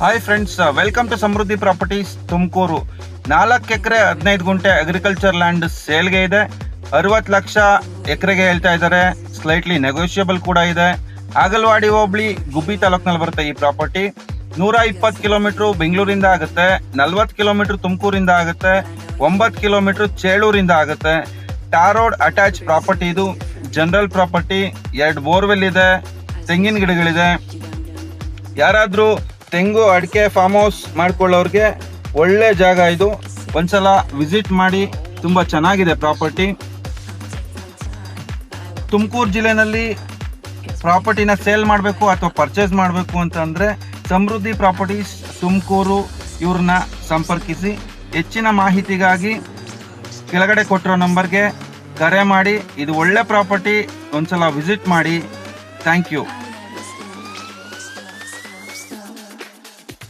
Hi friends, welcome to Samruddhi properties Tumakuru. 4 acre 15 ಗುಂಟೆ agriculture land ಸೇಲ್ಗೆ ಇದೆ. 60 ಲಕ್ಷ ಎಕರೆಗೆ ಹೇಳ್ತಾ ಇದ್ದಾರೆ. ಸ್ಲೈಟ್ಲಿ ನೆಗೋಷಿಯಬಲ್ ಕೂಡ ಇದೆ. ಆಗಲ್ವಾಡಿ ಹೋಬಳಿ ಗುಬ್ಬಿ ತಾಲೂಕಿನಲ್ಲಿ ಬರುತ್ತೆ ಈ ಪ್ರಾಪರ್ಟಿ. 120 ಕಿಲೋಮೀಟರ್ ಬೆಂಗಳೂರಿಂದ ಆಗುತ್ತೆ, 40 ಕಿಲೋಮೀಟರ್ ತುಮಕೂರಿಂದ ಆಗುತ್ತೆ, 9 ಕಿಲೋಮೀಟರ್ ಚೇಳೂರಿಂದ ಆಗುತ್ತೆ. ಟಾರ್ ರೋಡ್ ಅಟ್ಯಾಚ್ ಪ್ರಾಪರ್ಟಿ ಇದು. ಜನರಲ್ ಪ್ರಾಪರ್ಟಿ, 2 ಬೋರ್ವೆಲ್ ಇದೆ, ತೆಂಗಿನ ಗಿಡಗಳಿದೆ. ಯಾರಾದರೂ ತೆಂಗು ಅಡಿಕೆ ಫಾರ್ಮ್ ಹೌಸ್ ಮಾಡ್ಕೊಳ್ಳೋರಿಗೆ ಒಳ್ಳೆ ಜಾಗ ಇದು. ಒಂದ್ಸಲ ವಿಸಿಟ್ ಮಾಡಿ, ತುಂಬ ಚೆನ್ನಾಗಿದೆ ಪ್ರಾಪರ್ಟಿ. ತುಮಕೂರು ಜಿಲ್ಲೆನಲ್ಲಿ ಪ್ರಾಪರ್ಟಿನ ಸೇಲ್ ಮಾಡಬೇಕು ಅಥವಾ ಪರ್ಚೇಸ್ ಮಾಡಬೇಕು ಅಂತಂದರೆ ಸಮೃದ್ಧಿ ಪ್ರಾಪರ್ಟೀಸ್ ತುಮಕೂರು ಇವ್ರನ್ನ ಸಂಪರ್ಕಿಸಿ. ಹೆಚ್ಚಿನ ಮಾಹಿತಿಗಾಗಿ ಕೆಳಗಡೆ ಕೊಟ್ಟಿರೋ ನಂಬರ್ಗೆ ಕರೆ ಮಾಡಿ. ಇದು ಒಳ್ಳೆ ಪ್ರಾಪರ್ಟಿ, ಒಂದ್ಸಲ ವಿಸಿಟ್ ಮಾಡಿ. Thank you.